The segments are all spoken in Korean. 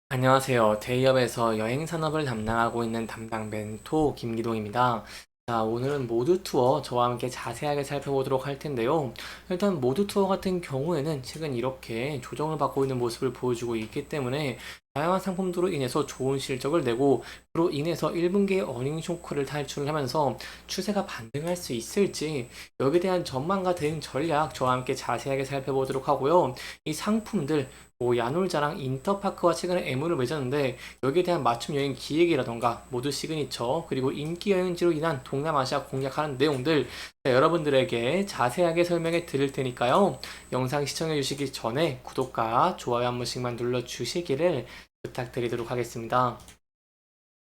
안녕하세요. 데이업에서 여행 산업을 담당하고 있는 담당 멘토 김기동입니다. 자, 오늘은 모두 투어 저와 함께 자세하게 살펴보도록 할 텐데요. 일단 모두 투어 같은 경우에는 최근 이렇게 조정을 받고 있는 모습을 보여주고 있기 때문에 다양한 상품들로 인해서 좋은 실적을 내고 그로 인해서 1분기의 어닝 쇼크를 탈출을 하면서 추세가 반등할 수 있을지 여기에 대한 전망과 대응 전략 저와 함께 자세하게 살펴보도록 하고요. 이 상품들 야놀자랑 인터파크와 최근에 MO를 맺었는데 여기에 대한 맞춤 여행 기획이라던가 모두 시그니처 그리고 인기 여행지로 인한 동남아시아 공략하는 내용들 여러분들에게 자세하게 설명해 드릴 테니까요. 영상 시청해 주시기 전에 구독과 좋아요 한 번씩만 눌러 주시기를 부탁드리도록 하겠습니다.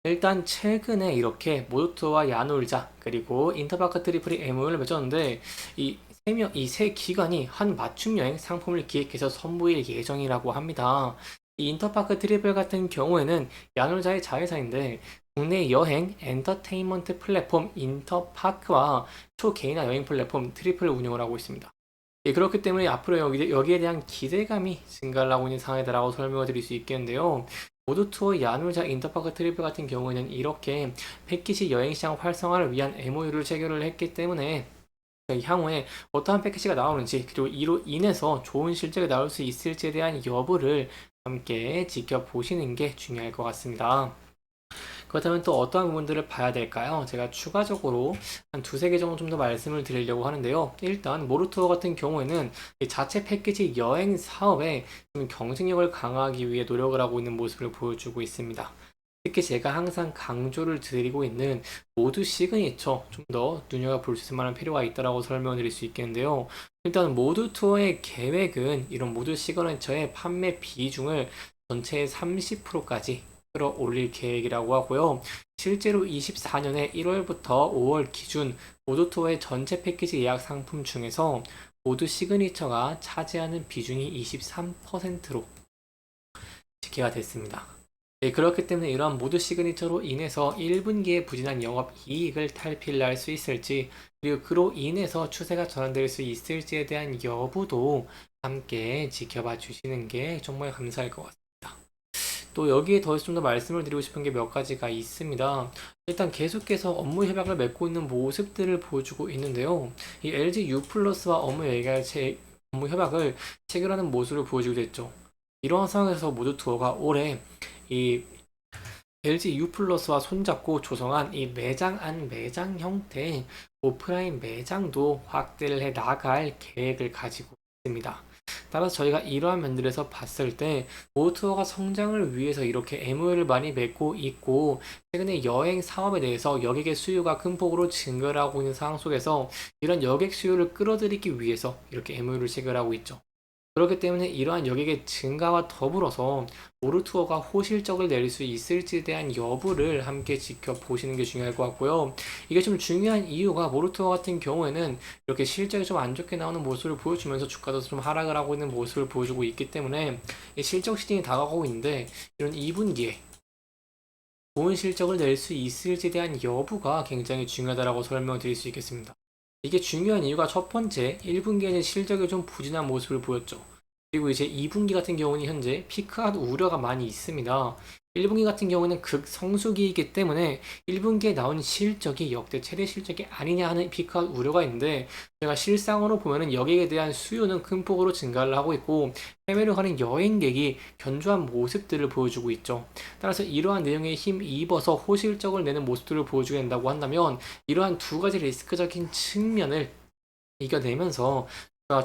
일단 최근에 이렇게 모도트와 야놀자 그리고 인터파크 트리플이 MO를 맺었는데 이 세 기관이 한 맞춤 여행 상품을 기획해서 선보일 예정이라고 합니다. 이 인터파크 트리플 같은 경우에는 야놀자의 자회사인데 국내 여행 엔터테인먼트 플랫폼 인터파크와 초개인화 여행 플랫폼 트리플을 운영을 하고 있습니다. 예, 그렇기 때문에 앞으로 여기에 대한 기대감이 증가를 하고 있는 상황이다라고 설명을 드릴 수 있겠는데요. 모두 투어 야놀자 인터파크 트리플 같은 경우에는 이렇게 패키지 여행시장 활성화를 위한 MOU를 체결을 했기 때문에 향후에 어떠한 패키지가 나오는지 그리고 이로 인해서 좋은 실적이 나올 수 있을지에 대한 여부를 함께 지켜보시는 게 중요할 것 같습니다. 그렇다면 또 어떠한 부분들을 봐야 될까요? 제가 추가적으로 한 두세 개 정도 좀 더 말씀을 드리려고 하는데요. 일단 모르투어 같은 경우에는 이 자체 패키지 여행 사업에 좀 경쟁력을 강화하기 위해 노력을 하고 있는 모습을 보여주고 있습니다. 특히 제가 항상 강조를 드리고 있는 모두 시그니처 좀 더 눈여겨볼 수 있을 만한 필요가 있다고 설명을 드릴 수 있겠는데요. 일단 모두 투어의 계획은 이런 모두 시그니처의 판매 비중을 전체의 30%까지 끌어올릴 계획이라고 하고요. 실제로 24년에 1월부터 5월 기준 모두 투어의 전체 패키지 예약 상품 중에서 모두 시그니처가 차지하는 비중이 23%로 집계가 됐습니다. 네, 그렇기 때문에 이러한 모두 시그니처로 인해서 1분기에 부진한 영업 이익을 탈피할 수 있을지 그리고 그로 인해서 추세가 전환될 수 있을지에 대한 여부도 함께 지켜봐 주시는 게 정말 감사할 것 같습니다. 또 여기에 더해서 좀 더 말씀을 드리고 싶은 게 몇 가지가 있습니다. 일단 계속해서 업무 협약을 맺고 있는 모습들을 보여주고 있는데요. 이 LG U 플러스와 업무 협약을 체결하는 모습을 보여주기도 했죠. 이러한 상황에서 모두 투어가 올해 이 LG U 플러스와 손잡고 조성한 이 매장 안 매장 형태의 오프라인 매장도 확대를 해 나갈 계획을 가지고 있습니다. 따라서 저희가 이러한 면들에서 봤을 때 모투어가 성장을 위해서 이렇게 MOU를 많이 맺고 있고 최근에 여행 사업에 대해서 여객의 수요가 큰 폭으로 증가를 하고 있는 상황 속에서 이런 여객 수요를 끌어들이기 위해서 이렇게 MOU를 체결하고 있죠. 그렇기 때문에 이러한 여객의 증가와 더불어서 모르투어가 호실적을 낼 수 있을지에 대한 여부를 함께 지켜보시는 게 중요할 것 같고요. 이게 좀 중요한 이유가 모르투어 같은 경우에는 이렇게 실적이 좀 안 좋게 나오는 모습을 보여주면서 주가도 좀 하락을 하고 있는 모습을 보여주고 있기 때문에 실적 시즌이 다가가고 있는데 이런 2분기에 좋은 실적을 낼 수 있을지에 대한 여부가 굉장히 중요하다고 설명드릴 수 있겠습니다. 이게 중요한 이유가 첫 번째, 1분기에는 실적이 좀 부진한 모습을 보였죠. 그리고 이제 2분기 같은 경우는 현재 피크아웃 우려가 많이 있습니다. 1분기 같은 경우는 극성수기이기 때문에 1분기에 나온 실적이 역대 최대 실적이 아니냐 하는 피크아웃 우려가 있는데 제가 실상으로 보면은 여기에 대한 수요는 큰 폭으로 증가를 하고 있고 해외로 가는 여행객이 견조한 모습들을 보여주고 있죠. 따라서 이러한 내용에 힘 입어서 호실적을 내는 모습들을 보여주게 된다고 한다면 이러한 두 가지 리스크적인 측면을 이겨내면서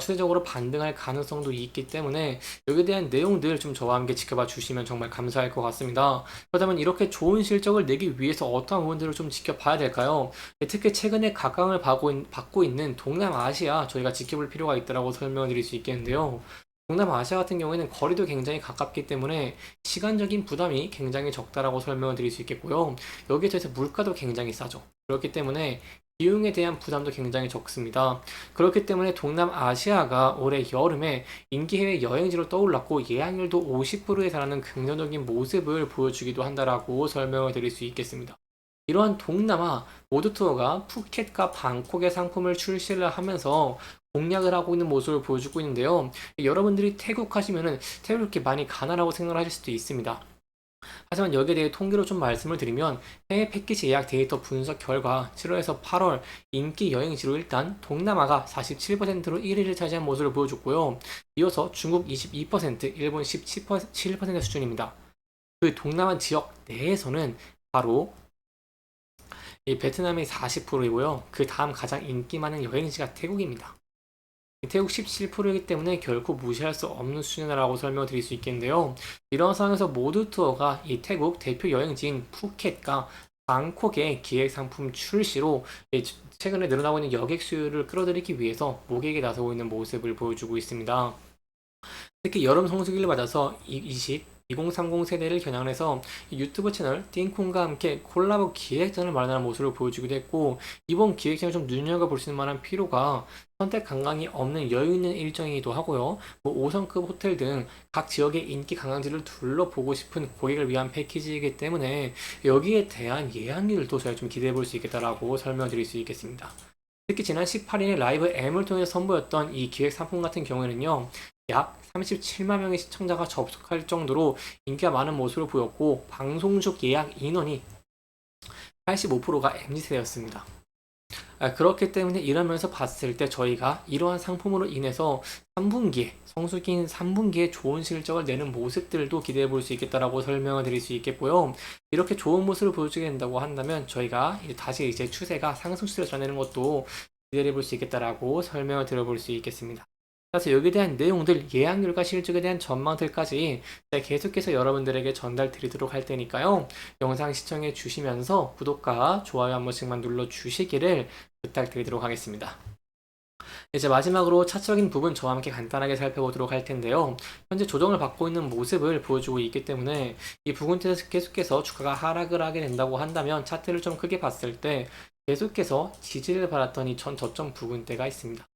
추세적으로 반등할 가능성도 있기 때문에 여기에 대한 내용들 좀 저와 함께 지켜봐 주시면 정말 감사할 것 같습니다. 그렇다면 이렇게 좋은 실적을 내기 위해서 어떠한 부분들을 좀 지켜봐야 될까요? 특히 최근에 각광을 받고 있는 동남아시아 저희가 지켜볼 필요가 있다고 설명을 드릴 수 있겠는데요. 동남아시아 같은 경우에는 거리도 굉장히 가깝기 때문에 시간적인 부담이 굉장히 적다라고 설명을 드릴 수 있겠고요. 여기에 더해서 물가도 굉장히 싸죠. 그렇기 때문에 비용에 대한 부담도 굉장히 적습니다. 그렇기 때문에 동남아시아가 올해 여름에 인기 해외 여행지로 떠올랐고 예약률도 50%에 달하는 긍정적인 모습을 보여주기도 한다라고 설명을 드릴 수 있겠습니다. 이러한 동남아 모두 투어가 푸켓과 방콕의 상품을 출시를 하면서 공략을 하고 있는 모습을 보여주고 있는데요. 여러분들이 태국 하시면은 태국 이렇게 많이 가나라고 생각을 하실 수도 있습니다. 하지만 여기에 대해 통계로 좀 말씀을 드리면 해외 패키지 예약 데이터 분석 결과 7월에서 8월 인기 여행지로 일단 동남아가 47%로 1위를 차지한 모습을 보여줬고요. 이어서 중국 22%, 일본 17% 수준입니다. 그 동남아 지역 내에서는 바로 이 베트남이 40%이고요. 그 다음 가장 인기 많은 여행지가 태국입니다. 태국 17%이기 때문에 결코 무시할 수 없는 수준이라고 설명드릴 수 있겠는데요. 이런 상황에서 모두 투어가 이 태국 대표 여행지인 푸켓과 방콕의 기획 상품 출시로 최근에 늘어나고 있는 여객 수요를 끌어들이기 위해서 모객에 나서고 있는 모습을 보여주고 있습니다. 특히 여름 성수기를 맞아서 2030 세대를 겨냥해서 유튜브 채널 띵콩과 함께 콜라보 기획전을 마련하는 모습을 보여주기도 했고, 이번 기획전을 좀 눈여겨볼 수 있는 만한 필요가 선택 관광이 없는 여유 있는 일정이기도 하고요. 5성급 호텔 등 각 지역의 인기 관광지를 둘러보고 싶은 고객을 위한 패키지이기 때문에 여기에 대한 예약률도 저희가 좀 기대해 볼 수 있겠다라고 설명드릴 수 있겠습니다. 특히 지난 18일에 라이브 M을 통해 선보였던 이 기획 상품 같은 경우에는요, 약 37만 명의 시청자가 접속할 정도로 인기가 많은 모습을 보였고, 방송 중 예약 인원이 85%가 MZ세대였습니다. 그렇기 때문에 이러면서 봤을 때 저희가 이러한 상품으로 인해서 3분기에, 성수기인 3분기에 좋은 실적을 내는 모습들도 기대해 볼 수 있겠다라고 설명을 드릴 수 있겠고요. 이렇게 좋은 모습을 보여주게 된다고 한다면 저희가 다시 이제 추세가 상승 추세로 전해는 것도 기대해 볼 수 있겠다라고 설명을 드려볼 수 있겠습니다. 그래서 여기에 대한 내용들, 예약률과 실적에 대한 전망들까지 제가 계속해서 여러분들에게 전달 드리도록 할 테니까요. 영상 시청해 주시면서 구독과 좋아요 한 번씩만 눌러 주시기를 부탁드리도록 하겠습니다. 이제 마지막으로 차트적인 부분 저와 함께 간단하게 살펴보도록 할 텐데요. 현재 조정을 받고 있는 모습을 보여주고 있기 때문에 이 부분대에서 계속해서 주가가 하락을 하게 된다고 한다면 차트를 좀 크게 봤을 때 계속해서 지지를 받았던 이 전 저점 부분대가 있습니다.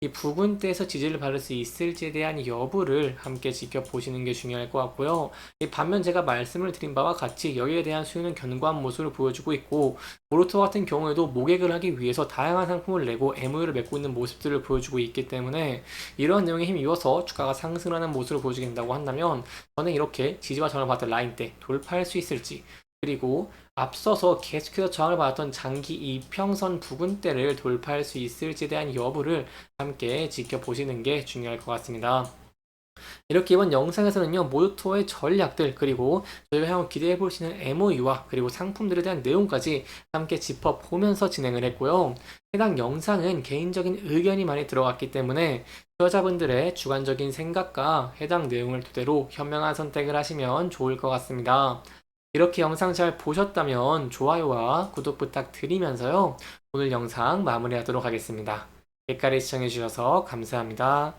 이 부분대에서 지지를 받을 수 있을지에 대한 여부를 함께 지켜보시는 게 중요할 것 같고요. 반면 제가 말씀을 드린 바와 같이 여기에 대한 수요는 견고한 모습을 보여주고 있고, 모로토 같은 경우에도 모객을 하기 위해서 다양한 상품을 내고 MOU를 맺고 있는 모습들을 보여주고 있기 때문에 이러한 내용에 힘입어서 주가가 상승하는 모습을 보여주게 된다고 한다면 저는 이렇게 지지와 저항을 받던 라인대 돌파할 수 있을지, 그리고 앞서서 계속해서 저항을 받았던 장기 이평선 부근대를 돌파할 수 있을지에 대한 여부를 함께 지켜보시는 게 중요할 것 같습니다. 이렇게 이번 영상에서는요, 모두투어의 전략들, 그리고 저희가 향후 기대해 볼 수 있는 MOU와 그리고 상품들에 대한 내용까지 함께 짚어보면서 진행을 했고요. 해당 영상은 개인적인 의견이 많이 들어갔기 때문에 투자자분들의 주관적인 생각과 해당 내용을 토대로 현명한 선택을 하시면 좋을 것 같습니다. 이렇게 영상 잘 보셨다면 좋아요와 구독 부탁드리면서요. 오늘 영상 마무리하도록 하겠습니다. 끝까지 시청해주셔서 감사합니다.